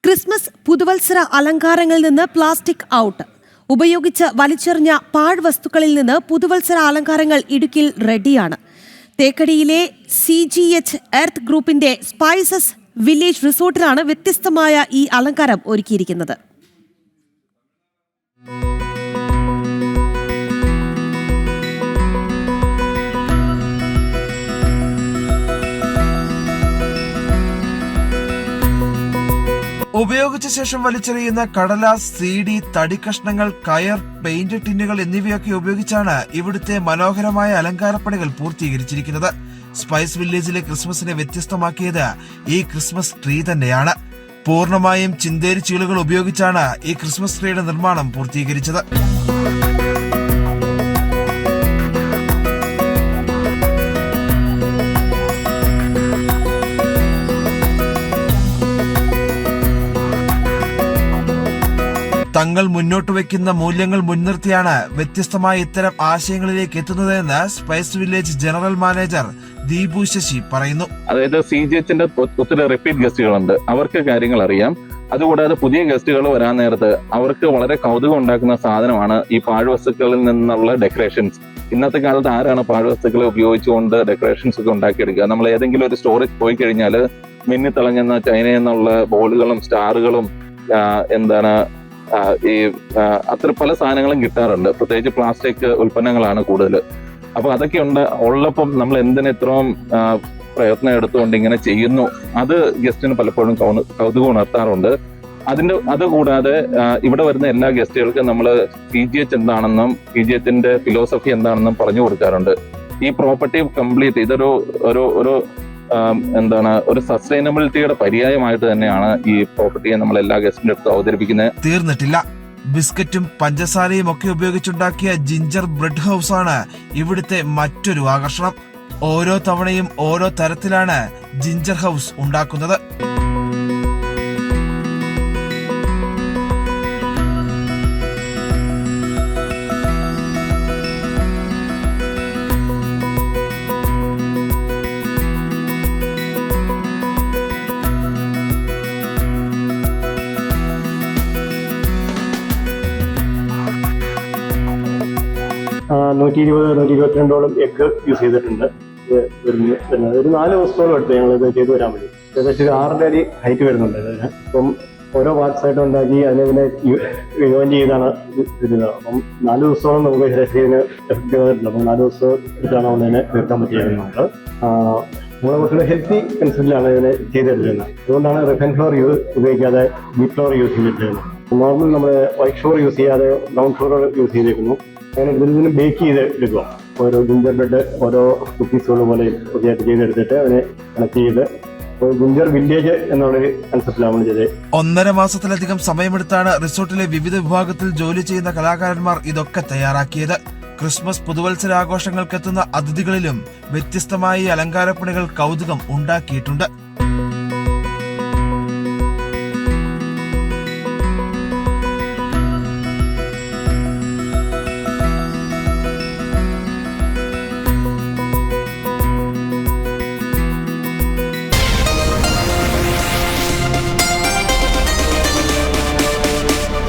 Christmas പുതുവത്സര അലങ്കാരങ്ങളിൽ നിന്ന് plastic out. ഉപയോഗിച്ച് വലിച്ചെറിഞ്ഞ പാഴ്വസ്തുക്കളിൽ നിന്ന് പുതുവത്സര അലങ്കാരങ്ങൾ ഇടുക്കിയിൽ റെഡിയാണ്. തേക്കടിയിലെ CGH എർത്ത് ഗ്രൂപ്പിന്റെ സ്പൈസസ് വില്ലേജ് റിസോർട്ടിലാണ് വ്യത്യസ്തമായ ഈ അലങ്കാരം ഒരുക്കിയിരിക്കുന്നത്. ഉപയോഗിച്ച ശേഷം വലിച്ചെറിയുന്ന കടലാസ്, CD, തടിക്കഷ്ണങ്ങൾ, കയർ, പെയിന്റ് ടിന്നുകൾ എന്നിവയൊക്കെ ഉപയോഗിച്ചാണ് ഇവിടുത്തെ മനോഹരമായ അലങ്കാരപ്പണികൾ പൂർത്തീകരിച്ചിരിക്കുന്നത്. സ്പൈസ് വില്ലേജിലെ ക്രിസ്മസിനെ വ്യത്യസ്തമാക്കിയത് ഈ ക്രിസ്മസ് ട്രീ തന്നെയാണ്. പൂർണ്ണമായും ചിന്തേരി ചീളുകൾ ഉപയോഗിച്ചാണ് ഈ ക്രിസ്മസ് ട്രീയുടെ നിർമ്മാണം പൂർത്തീകരിച്ചത്. തങ്ങൾ മുന്നോട്ട് വയ്ക്കുന്ന മൂല്യങ്ങൾ മുൻനിർത്തിയാണ് വ്യത്യസ്തമായ ഇത്തരം ആശയങ്ങളിലേക്ക് എത്തുന്നതെന്ന് spice village general manager Deepu Sasi പറയുന്നു. അതായത് CGHന്റെ ഒത്തിരി റിപ്പീറ്റ് ഗസ്റ്റുകളുണ്ട്, അവർക്ക് കാര്യങ്ങൾ അറിയാം. അതുകൂടാതെ പുതിയ ഗസ്റ്റുകൾ വരാൻ നേരത്ത് അവർക്ക് വളരെ കൗതുകം ഉണ്ടാക്കുന്ന സാധനമാണ് ഈ പാഴ്വസ്തുക്കളിൽ നിന്നുള്ള ഡെക്കറേഷൻസ്. ഇന്നത്തെ കാലത്ത് ആരാണ് പാഴ്വസ്തുക്കളെ ഉപയോഗിച്ചുകൊണ്ട് ഡെക്കറേഷൻസ് ഒക്കെ ഉണ്ടാക്കിയെടുക്കുക? നമ്മൾ ഏതെങ്കിലും ഒരു സ്റ്റോറിൽ പോയി കഴിഞ്ഞാൽ മിന്നിത്തിളങ്ങുന്ന ചൈനയിൽ നിന്നുള്ള ബോളുകളും സ്റ്റാറുകളും ഈ അത്ര പല സാധനങ്ങളും കിട്ടാറുണ്ട്. പ്രത്യേകിച്ച് പ്ലാസ്റ്റിക് ഉൽപ്പന്നങ്ങളാണ് കൂടുതൽ. അപ്പൊ അതൊക്കെ ഉള്ളപ്പം നമ്മൾ എന്തിന് ഇത്രയും പ്രയത്നം എടുത്തുകൊണ്ട് ഇങ്ങനെ ചെയ്യുന്നു, അത് ഗസ്റ്റിന് പലപ്പോഴും കൗതുകം ഉണർത്താറുണ്ട്. അതുകൂടാതെ ഇവിടെ വരുന്ന എല്ലാ ഗസ്റ്റുകൾക്കും നമ്മൾ CGH എന്താണെന്നും CGHന്റെ ഫിലോസഫി എന്താണെന്നും പറഞ്ഞു കൊടുക്കാറുണ്ട്. ഈ പ്രോപ്പർട്ടി കംപ്ലീറ്റ് ഇതൊരു ഒരു സസ്റ്റൈനബിലിറ്റിയുടെ പര്യായമായിട്ട് തന്നെയാണ് ഈ പ്രോപ്പർട്ടിയെ നമ്മൾ എല്ലാ ഗസ്റ്റിന്റെ അടുത്ത് അവതരിപ്പിക്കുന്നത്. തീർന്നിട്ടില്ല. ബിസ്ക്കറ്റും പഞ്ചസാരയും ഒക്കെ ഉപയോഗിച്ചുണ്ടാക്കിയ ജിഞ്ചർ ബ്രെഡ് ഹൗസ് ആണ് ഇവിടുത്തെ മറ്റൊരു ആകർഷണം. ഓരോ തവണയും ഓരോ തരത്തിലാണ് ജിഞ്ചർ ഹൗസ് ഉണ്ടാക്കുന്നത്. $120-122 എഗ്ഗ് യൂസ് ചെയ്തിട്ടുണ്ട്. ഒരു 4 ദിവസത്തോളം എടുത്ത് ഞങ്ങൾ ഇത് ചെയ്തു വരാൻ വേണ്ടി. ഏകദേശം 6 അടി ഹൈറ്റ് വരുന്നുണ്ട് ഇതിന്. അപ്പം ഓരോ പാർട്സായിട്ട് ഉണ്ടാക്കി അതിനെ പിന്നെ ജോയിൻ ചെയ്താണ് ഇരുന്നത്. അപ്പം 4 ദിവസത്തോളം നമുക്ക് ശരാശരി ഇതിന് എഫക്റ്റ് ചെയ്തിട്ടുണ്ട്. അപ്പം 4 ദിവസം എടുത്താണ് നമ്മളതിനെ തീർക്കാൻ പറ്റിയിരുന്നത്. നമ്മളെ കുറച്ചുകൂടെ ഹെൽത്തി കൺസെപ്റ്റിലാണ് ഇതിനെ ചെയ്തെടുക്കുന്നത്. അതുകൊണ്ടാണ് റിഫൈൻ ഫ്ലോർ ഉപയോഗിക്കാതെ വീറ്റ് ഫ്ലോർ യൂസ് ചെയ്തിട്ടുള്ളത്. നോർമൽ നമ്മൾ വൈറ്റ് ഫ്ലോർ യൂസ് ചെയ്യാതെ ബ്രൗൺ ഫ്ലോർ യൂസ് ചെയ്തേക്കുന്നു. അങ്ങനെ ഇതിന് ബേക്ക് ചെയ്ത് എടുക്കുക. ഓരോ ജിഞ്ചർ ബ്രെഡ് ഓരോ കുക്കീസുകൾ പോലെ ഒക്കെ ആയിട്ട് ചെയ്തെടുത്തിട്ട് അതിനെ കണക്ട് ചെയ്ത് ജിഞ്ചർ വില്ലേജ് എന്നുള്ളൊരു കൺസെപ്റ്റിലാണ് നമ്മൾ ചെയ്തത്. 1.5 മാസത്തിലധികം സമയമെടുത്താണ് റിസോർട്ടിലെ വിവിധ വിഭാഗത്തിൽ ജോലി ചെയ്യുന്ന കലാകാരന്മാർ ഇതൊക്കെ തയ്യാറാക്കിയത്. ക്രിസ്മസ് പുതുവത്സരാഘോഷങ്ങൾക്കെത്തുന്ന അതിഥികളിലും വ്യത്യസ്തമായ അലങ്കാരപ്പണികൾ കൗതുകം ഉണ്ടാക്കിയിട്ടുണ്ട്.